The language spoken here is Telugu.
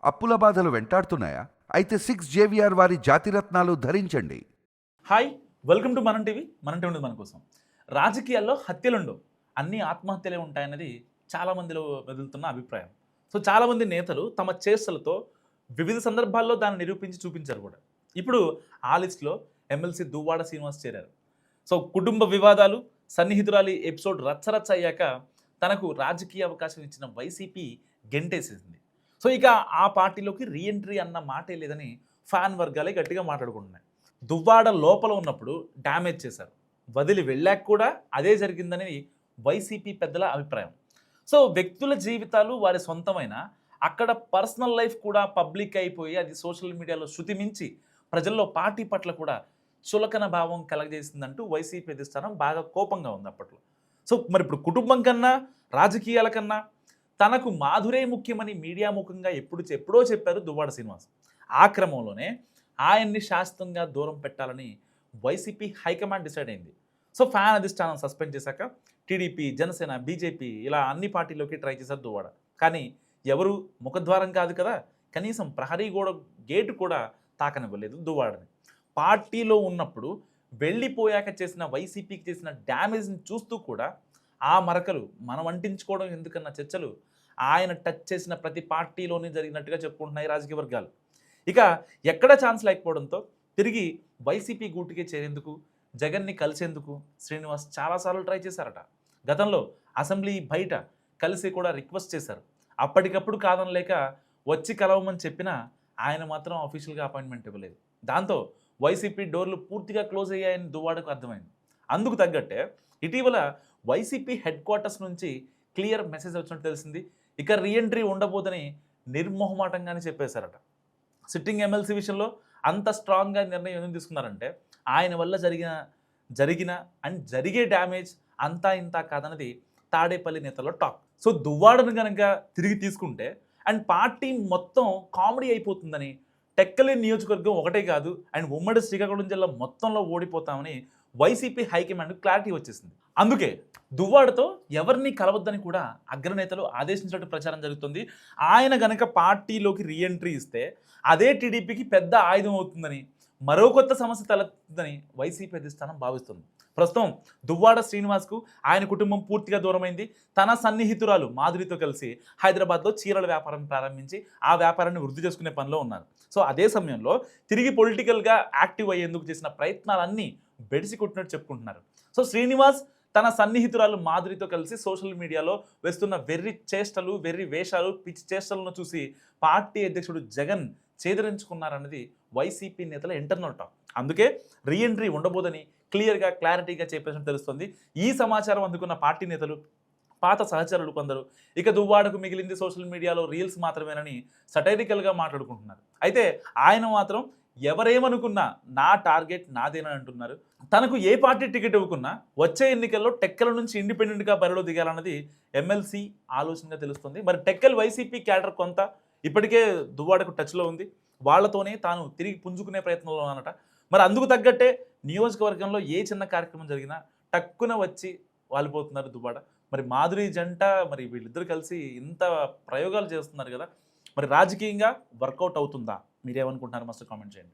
అప్పుల బాధలు వెంటాడుతున్నాయా? అయితే 6 జేవిఆర్ వారి జాతిరత్నాలు ధరించండి. హాయ్, వెల్కమ్ టు మనం టీవీ. మనం టీవీ మన కోసం. రాజకీయాల్లో హత్యలుండవు, అన్ని ఆత్మహత్యలే ఉంటాయన్నది చాలామందిలో మెదులుతున్న అభిప్రాయం. సో చాలామంది నేతలు తమ చేష్టలతో వివిధ సందర్భాల్లో దాన్ని నిరూపించి చూపించారు కూడా. ఇప్పుడు ఆ లిస్టులో ఎమ్మెల్సీ దువ్వాడ శ్రీనివాస్ చేరారు. సో కుటుంబ వివాదాలు, సన్నిహితురాలి ఎపిసోడ్ రచ్చరచ్చ అయ్యాక తనకు రాజకీయ అవకాశం ఇచ్చిన వైసీపీ గెంటేసేసింది. సో ఇక ఆ పార్టీలోకి రీఎంట్రీ అన్న మాటే లేదని ఫ్యాన్ వర్గాలే గట్టిగా మాట్లాడుకుంటున్నాయి. దువ్వాడ లోపల ఉన్నప్పుడు డ్యామేజ్ చేశారు, వదిలి వెళ్ళాక కూడా అదే జరిగిందని వైసీపీ పెద్దల అభిప్రాయం. సో వ్యక్తుల జీవితాలు వారి సొంతమైన, అక్కడ పర్సనల్ లైఫ్ కూడా పబ్లిక్ అయిపోయి అది సోషల్ మీడియాలో శృతి మించి ప్రజల్లో పార్టీ పట్ల కూడా చులకన భావం కలగజేసిందంటూ వైసీపీ అధిష్టానం బాగా కోపంగా ఉంది అప్పట్లో. సో మరి ఇప్పుడు కుటుంబం కన్నా రాజకీయాల కన్నా తనకు మాధురే ముఖ్యమని మీడియా ముఖంగా ఎప్పుడో చెప్పారు దువ్వాడ శ్రీనివాస్. ఆ క్రమంలోనే ఆయన్ని శాశ్వతంగా దూరం పెట్టాలని వైసీపీ హైకమాండ్ డిసైడ్ అయింది. సో ఫ్యాన్ అధిష్టానం సస్పెండ్ చేశాక టీడీపీ, జనసేన, బీజేపీ ఇలా అన్ని పార్టీలోకి ట్రై చేశారు దువ్వాడ. కానీ ఎవరు ముఖద్వారం కాదు కదా, కనీసం ప్రహరీ గేటు కూడా తాకనివ్వలేదు దువ్వాడని. పార్టీలో ఉన్నప్పుడు వెళ్ళిపోయాక చేసిన వైసీపీకి చేసిన డ్యామేజ్ని చూస్తూ కూడా ఆ మరకలు మనం అంటించుకోవడం ఎందుకన్న చర్చలు ఆయన టచ్ చేసిన ప్రతి పార్టీలోనే జరిగినట్టుగా చెప్పుకుంటున్నాయి రాజకీయ వర్గాలు. ఇక ఎక్కడ ఛాన్స్ లేకపోవడంతో తిరిగి వైసీపీ గూటికే చేరేందుకు, జగన్ని కలిసేందుకు శ్రీనివాస్ చాలాసార్లు ట్రై చేశారట. గతంలో అసెంబ్లీ బయట కలిసి కూడా రిక్వెస్ట్ చేశారు. అప్పటికప్పుడు కాదనలేక వచ్చి కలవమని చెప్పినా ఆయన మాత్రం అఫీషియల్గా అపాయింట్మెంట్ ఇవ్వలేదు. దాంతో వైసీపీ డోర్లు పూర్తిగా క్లోజ్ అయ్యాయని దువ్వాడకు అర్థమైంది. అందుకు తగ్గట్టే ఇటీవల వైసీపీ హెడ్ క్వార్టర్స్ నుంచి క్లియర్ మెసేజ్ వచ్చినట్టు తెలిసింది. ఇక రీఎంట్రీ ఉండబోదని నిర్మోహమాటంగానే చెప్పేశారట. సిట్టింగ్ ఎమ్మెల్సీ విషయంలో అంత స్ట్రాంగ్గా నిర్ణయం ఎందుకు తీసుకున్నారంటే ఆయన వల్ల జరిగిన అండ్ జరిగే డ్యామేజ్ అంతా ఇంతా కాదన్నది తాడేపల్లి నేతల టాక్. సో దువ్వాడను కనుక తిరిగి తీసుకుంటే అండ్ పార్టీ మొత్తం కామెడీ అయిపోతుందని, టెక్కలి నియోజకవర్గం ఒకటే కాదు అండ్ ఉమ్మడి శ్రీకాకుళం జిల్లా మొత్తంలో ఓడిపోతామని వైసీపీ హైకమాండ్ క్లారిటీ వచ్చేసింది. అందుకే దువ్వాడతో ఎవరిని కలవద్దని కూడా అగ్రనేతలు ఆదేశించినట్టు ప్రచారం జరుగుతుంది. ఆయన గనక పార్టీలోకి రీఎంట్రీ ఇస్తే అదే టీడీపీకి పెద్ద ఆయుధం అవుతుందని, మరో కొత్త సమస్య తలెత్తుందని వైసీపీ అధిష్టానం భావిస్తుంది. ప్రస్తుతం దువ్వాడ శ్రీనివాస్కు ఆయన కుటుంబం పూర్తిగా దూరమైంది. తన సన్నిహితురాలు మాధురితో కలిసి హైదరాబాద్లో చీరల వ్యాపారం ప్రారంభించి ఆ వ్యాపారాన్ని వృద్ధి చేసుకునే పనిలో ఉన్నారు. సో అదే సమయంలో తిరిగి పొలిటికల్గా యాక్టివ్ అయ్యేందుకు చేసిన ప్రయత్నాలన్నీ బెడిసి కొట్టినట్టు చెప్పుకుంటున్నారు. సో శ్రీనివాస్ తన సన్నిహితురాలు మాధురితో కలిసి సోషల్ మీడియాలో వేస్తున్న వెర్రి చేష్టలు, వెర్రి వేషాలు, పిచ్చి చేష్టలను చూసి పార్టీ అధ్యక్షుడు జగన్ చేదరించుకున్నారన్నది వైసీపీ నేతల ఇంటర్నల్ టాక్. అందుకే రీఎంట్రీ ఉండబోదని క్లారిటీగా చెప్పేసినట్టు తెలుస్తుంది. ఈ సమాచారం అందుకున్న పార్టీ నేతలు, పాత సహచరులు కొందరు ఇక దువ్వాడకు మిగిలింది సోషల్ మీడియాలో రీల్స్ మాత్రమేనని సటైరికల్గా మాట్లాడుకుంటున్నారు. అయితే ఆయన మాత్రం ఎవరేమనుకున్నా నా టార్గెట్ నాదేనని అంటున్నారు. తనకు ఏ పార్టీ టికెట్ ఇవ్వకున్నా వచ్చే ఎన్నికల్లో టెక్కల నుంచి ఇండిపెండెంట్గా బరిలో దిగాలన్నది ఎమ్మెల్సీ ఆలోచనగా తెలుస్తుంది. మరి టెక్కల్ వైసీపీ క్యాడర్ కొంత ఇప్పటికే దువ్వాడకు టచ్లో ఉంది. వాళ్లతోనే తాను తిరిగి పుంజుకునే ప్రయత్నంలో అనట. మరి అందుకు తగ్గట్టే నియోజకవర్గంలో ఏ చిన్న కార్యక్రమం జరిగినా టక్కున వచ్చి వాలిపోతున్నారు దువ్వాడ. మరి మాధురి జంట, మరి వీళ్ళిద్దరు కలిసి ఇంత ప్రయోగాలు చేస్తున్నారు కదా, మరి రాజకీయంగా వర్కౌట్ అవుతుందా? మీరేమనుకుంటున్నారు? మస్తు కామెంట్ చేయండి.